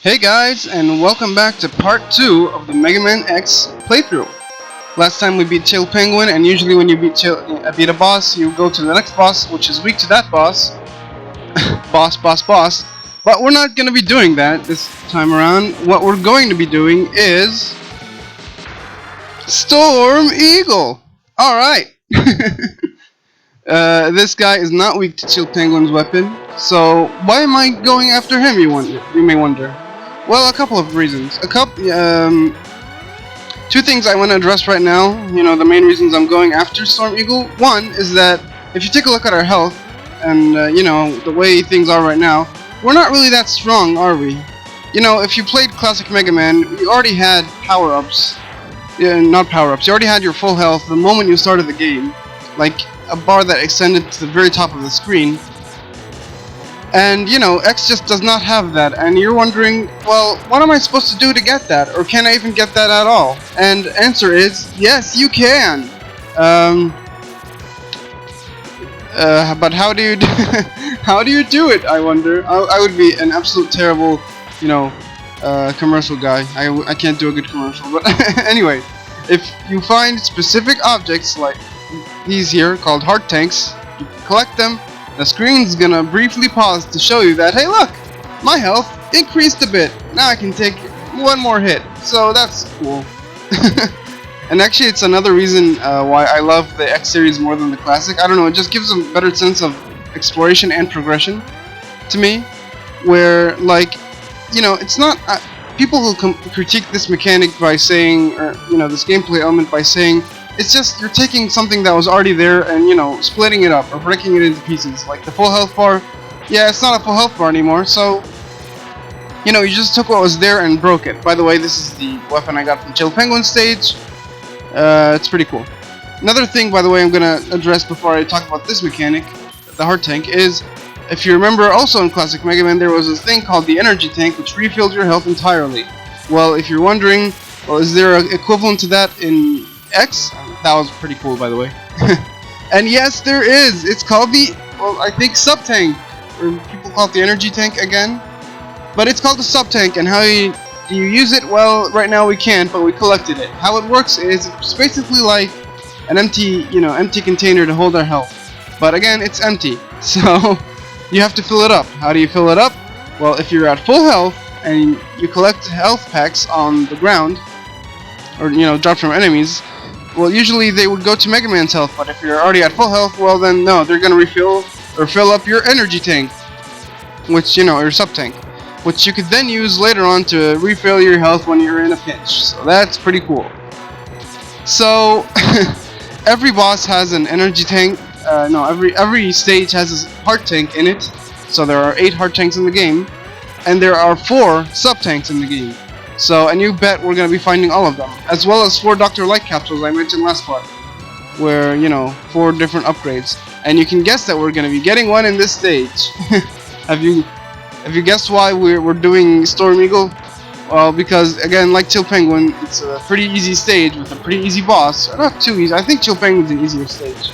Hey guys, and welcome back to part 2 of the Megaman X playthrough. Last time we beat Chill Penguin, and usually when you beat a boss, you go to the next boss, which is weak to that boss. boss. But we're not going to be doing that this time around. What we're going to be doing is... Storm Eagle! Alright! This guy is not weak to Chill Penguin's weapon, so why am I going after him, you may wonder? Well, a couple of reasons. Two things I want to address right now. You know, the main reasons I'm going after Storm Eagle. One is that if you take a look at our health and you know the way things are right now, we're not really that strong, are we? You know, if you played classic Mega Man, you already had power-ups. Not power-ups. You already had your full health the moment you started the game, like a bar that extended to the very top of the screen. And, you know, X just does not have that, and you're wondering, well, what am I supposed to do to get that? Or can I even get that at all? And answer is, yes, you can! But how do you how do you do it, I wonder? I would be an absolute terrible, you know, commercial guy. I can't do a good commercial, but anyway, if you find specific objects like these here, called heart tanks, you collect them. The screen's gonna briefly pause to show you that, hey look, my health increased a bit. Now I can take one more hit, so that's cool. And actually it's another reason why I love the X series more than the classic. I don't know, it just gives a better sense of exploration and progression to me, where, like, you know, it's not... people who critique this mechanic by saying, or, you know, this gameplay element by saying, it's just you're taking something that was already there and, you know, splitting it up or breaking it into pieces. Like the full health bar, yeah, it's not a full health bar anymore, so, you know, you just took what was there and broke it. By the way, this is the weapon I got from Chill Penguin stage. It's pretty cool. Another thing, by the way, I'm gonna address before I talk about this mechanic, the heart tank, is, if you remember, also in classic Mega Man, there was this thing called the energy tank, which refilled your health entirely. Well, if you're wondering, well, is there an equivalent to that in X? That was pretty cool, by the way. And yes, there is. It's called the, well, I think sub-tank, or people call it the energy tank again. But it's called the sub-tank, and how do you use it? Well, right now we can't, but we collected it. How it works is it's basically like an empty, you know, empty container to hold our health. But again, it's empty, so you have to fill it up. How do you fill it up? Well, if you're at full health and you collect health packs on the ground, or, you know, dropped from enemies, well, usually they would go to Mega Man's health, but if you're already at full health, well then no, they're gonna refill or fill up your energy tank, which, you know, or sub-tank, which you could then use later on to refill your health when you're in a pinch. So that's pretty cool. So every boss has an energy tank. No, every stage has a heart tank in it. So there are 8 heart tanks in the game, and there are 4 sub-tanks in the game. So, and you bet we're going to be finding all of them, as well as 4 Dr. Light capsules I mentioned last part, where, you know, 4 different upgrades. And you can guess that we're going to be getting one in this stage. Have you guessed why we're doing Storm Eagle? Well, because, again, like Chill Penguin, it's a pretty easy stage with a pretty easy boss. Not too easy, I think Chill Penguin's an easier stage.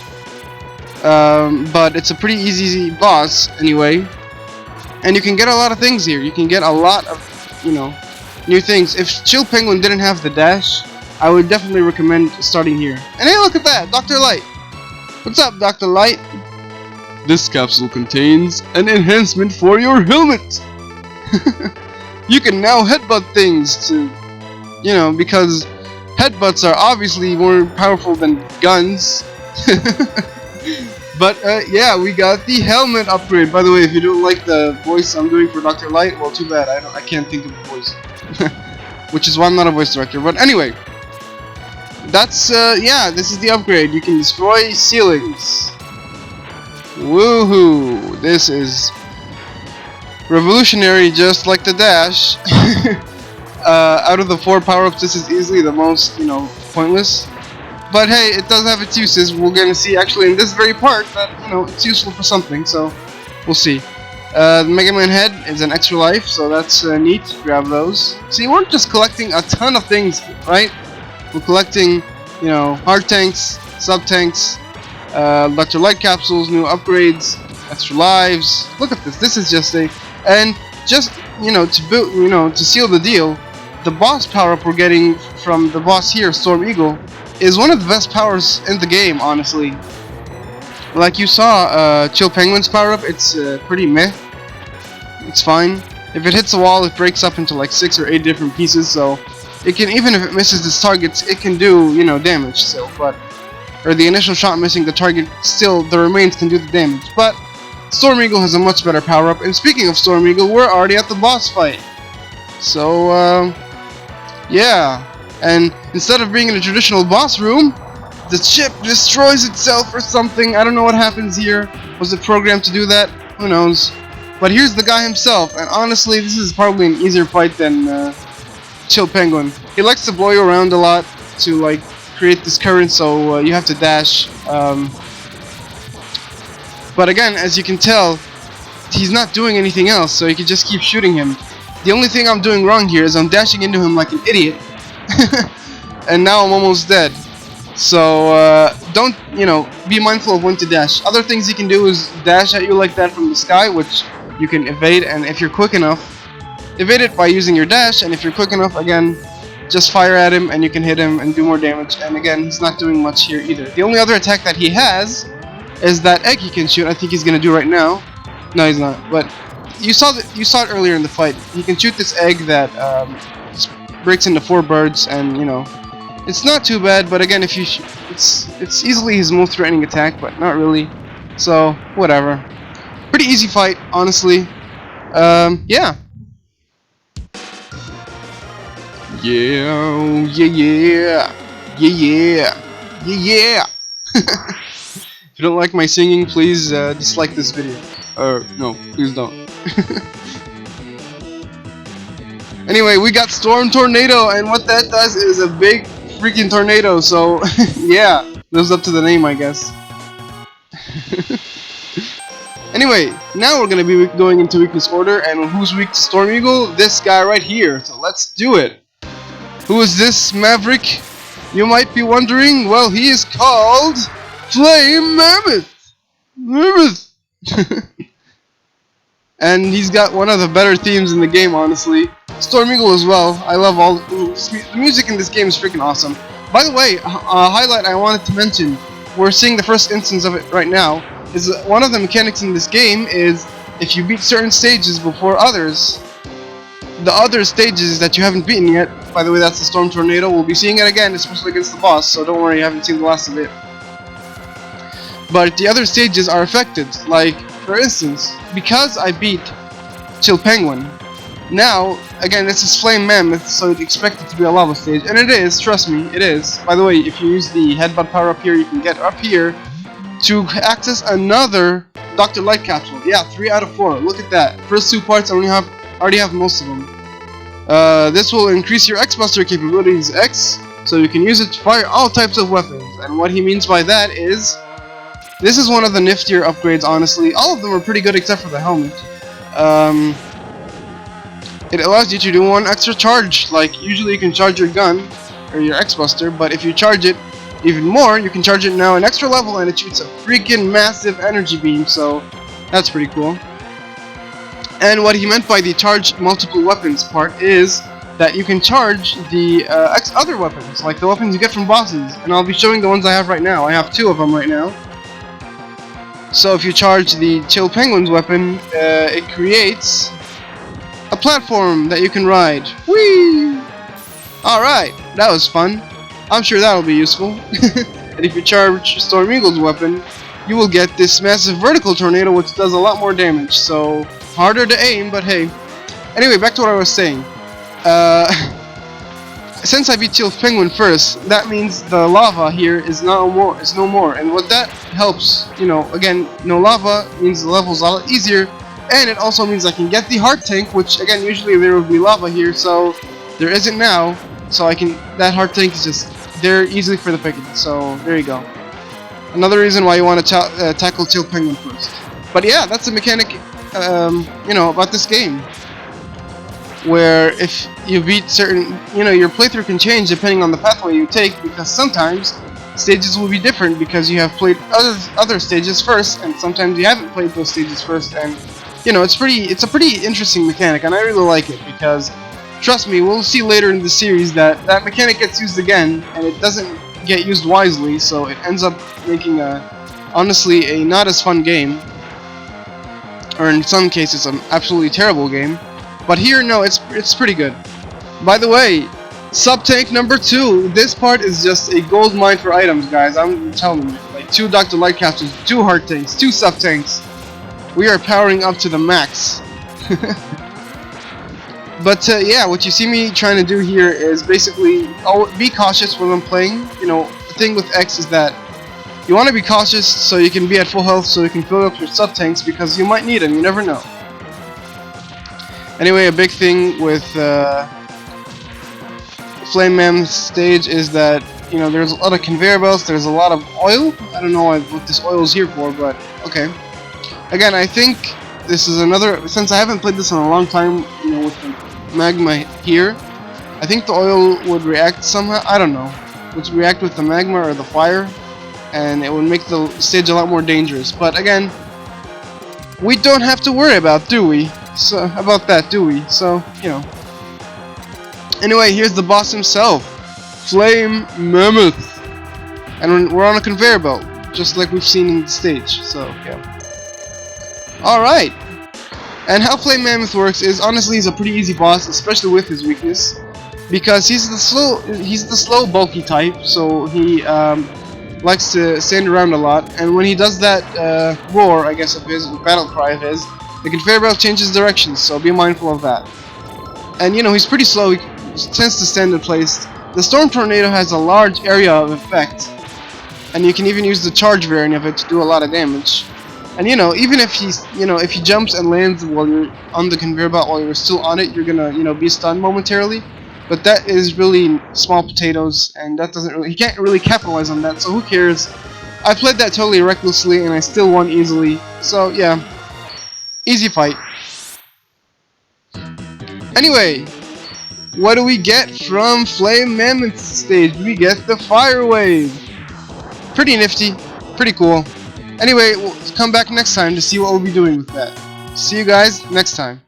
But it's a pretty easy boss, anyway. And you can get a lot of things here. You can get a lot of, you know, new things. If Chill Penguin didn't have the dash, I would definitely recommend starting here. And hey, look at that! Dr. Light! What's up, Dr. Light? This capsule contains an enhancement for your helmet! You can now headbutt things to, you know, because headbutts are obviously more powerful than guns. But, yeah, we got the helmet upgrade. By the way, if you don't like the voice I'm doing for Dr. Light, well, too bad. I can't think of the voice. Which is why I'm not a voice director. But anyway, that's, yeah, this is the upgrade. You can destroy ceilings. Woohoo! This is revolutionary, just like the dash. Out of the 4 power-ups, this is easily the most, you know, pointless. But hey, it does have its uses. We're gonna see actually in this very part that, you know, it's useful for something, so we'll see. The Mega Man head is an extra life, so that's neat. Grab those. See, we're just collecting a ton of things, right? We're collecting, you know, heart tanks, sub-tanks, Dr. Light capsules, new upgrades, extra lives. Look at this. This is just a... And just to seal the deal, the boss power-up we're getting from the boss here, Storm Eagle, is one of the best powers in the game, honestly. Like you saw, Chill Penguin's power-up, it's pretty meh. It's fine. If it hits a wall, it breaks up into like 6 or 8 different pieces, so it can, even if it misses its targets, it can do, damage still, or the initial shot missing the target, still the remains can do the damage. But Storm Eagle has a much better power-up, and speaking of Storm Eagle, we're already at the boss fight. So, yeah. And instead of being in a traditional boss room, the chip destroys itself or something. I don't know what happens here. Was it programmed to do that? Who knows? But here's the guy himself, and honestly, this is probably an easier fight than Chill Penguin. He likes to blow you around a lot to like create this current, so you have to dash. But again, as you can tell, he's not doing anything else, so you can just keep shooting him. The only thing I'm doing wrong here is I'm dashing into him like an idiot, and now I'm almost dead. So don't, be mindful of when to dash. Other things you can do is dash at you like that from the sky, which you can evade, and if you're quick enough, evade it by using your dash, and if you're quick enough, again, just fire at him and you can hit him and do more damage. And again, he's not doing much here either. The only other attack that he has is that egg he can shoot. I think he's gonna do right now. No, he's not. But you saw it earlier in the fight. He can shoot this egg that breaks into 4 birds, and it's not too bad. But again, if you it's easily his most threatening attack, but not really. So whatever. Pretty easy fight, honestly. Yeah. Yeah. If you don't like my singing, please dislike this video. Or no, please don't. Anyway, we got Storm Tornado, and what that does is a big freaking tornado. So yeah, lives up to the name, I guess. Anyway, now we're gonna be going into weakness order, and who's weak to Storm Eagle? This guy right here. So let's do it. Who is this Maverick? You might be wondering. Well, he is called Flame Mammoth. And he's got one of the better themes in the game, honestly. Storm Eagle as well. I love all the music in this game is freaking awesome. By the way, a highlight I wanted to mention. We're seeing the first instance of it right now. Is one of the mechanics in this game is if you beat certain stages before others, the other stages that you haven't beaten yet, by the way, that's the Storm Tornado, we'll be seeing it again, especially against the boss, so don't worry, you haven't seen the last of it. But the other stages are affected, like, for instance, because I beat Chill Penguin, now, again, this is Flame Mammoth, so you'd expect it to be a lava stage, and it is, trust me, it is. By the way, if you use the headbutt power up here, you can get up here to access another Dr. Light capsule. Yeah, 3 out of 4. Look at that. First 2 parts, I already have most of them. This will increase your X-Buster capabilities X, so you can use it to fire all types of weapons. And what he means by that is, this is one of the niftier upgrades, honestly. All of them are pretty good except for the helmet. It allows you to do 1 extra charge. Like, usually you can charge your gun, or your X-Buster, but if you charge it even more, you can charge it now an extra level, and it shoots a freaking massive energy beam, so that's pretty cool. And what he meant by the charge multiple weapons part is that you can charge the other weapons, like the weapons you get from bosses, and I'll be showing the ones I have right now. I have 2 of them right now. So if you charge the Chill Penguin's weapon, it creates a platform that you can ride. Whee! Alright, that was fun. I'm sure that'll be useful. And if you charge Storm Eagle's weapon, you will get this massive vertical tornado, which does a lot more damage. So harder to aim, but hey. Anyway, back to what I was saying. Since I beat Chill Penguin first, that means the lava here is no more. And what that helps, again, no lava means the level's a lot easier, and it also means I can get the heart tank, which again usually there would be lava here, so there isn't now. So that heart tank is just there easily for the picking. So there you go. Another reason why you want to tackle Chill Penguin first. But yeah, that's the mechanic, about this game. Where if you beat certain, your playthrough can change depending on the pathway you take, because sometimes stages will be different because you have played other stages first, and sometimes you haven't played those stages first, and you know, it's a pretty interesting mechanic, and I really like it because, trust me, we'll see later in the series that that mechanic gets used again, and it doesn't get used wisely, so it ends up making honestly a not as fun game, or in some cases an absolutely terrible game. But here, no, it's pretty good. By the way, sub-tank number 2, this part is just a gold mine for items, guys. I'm telling you, like 2 Dr. Light Capsules, 2 heart tanks, 2 sub-tanks. We are powering up to the max. But yeah, what you see me trying to do here is basically be cautious when I'm playing. You know, the thing with X is that you want to be cautious so you can be at full health, so you can fill up your sub-tanks, because you might need them, you never know. Anyway, a big thing with Flame Mammoth stage is that, you know, there's a lot of conveyor belts, there's a lot of oil. I don't know what this oil is here for, but okay. Again, I think this is another, since I haven't played this in a long time, you know, with the magma here, I think the oil would react somehow, I don't know, would react with the magma or the fire, and it would make the stage a lot more dangerous. But again, we don't have to worry about, do we? So, about that, do we? So, you know. Anyway, here's the boss himself, Flame Mammoth, and we're on a conveyor belt, just like we've seen in the stage. So, yeah. Alright, and how Flame Mammoth works is, honestly, he's a pretty easy boss, especially with his weakness, because he's the slow bulky type, so he likes to stand around a lot, and when he does that roar, I guess, of his, battle cry of his, the conveyor belt changes directions, so be mindful of that. And you know, he's pretty slow, he tends to stand in place. The Storm Tornado has a large area of effect, and you can even use the charge variant of it to do a lot of damage. And you know, even if he's, you know, if he jumps and lands while you're on the conveyor belt while you're still on it, you're gonna, you know, be stunned momentarily. But that is really small potatoes, and that doesn't really, he can't really capitalize on that, so who cares? I played that totally recklessly, and I still won easily. So yeah, easy fight. Anyway, what do we get from Flame Mammoth stage? We get the Fire Wave. Pretty nifty, pretty cool. Anyway, we'll come back next time to see what we'll be doing with that. See you guys next time.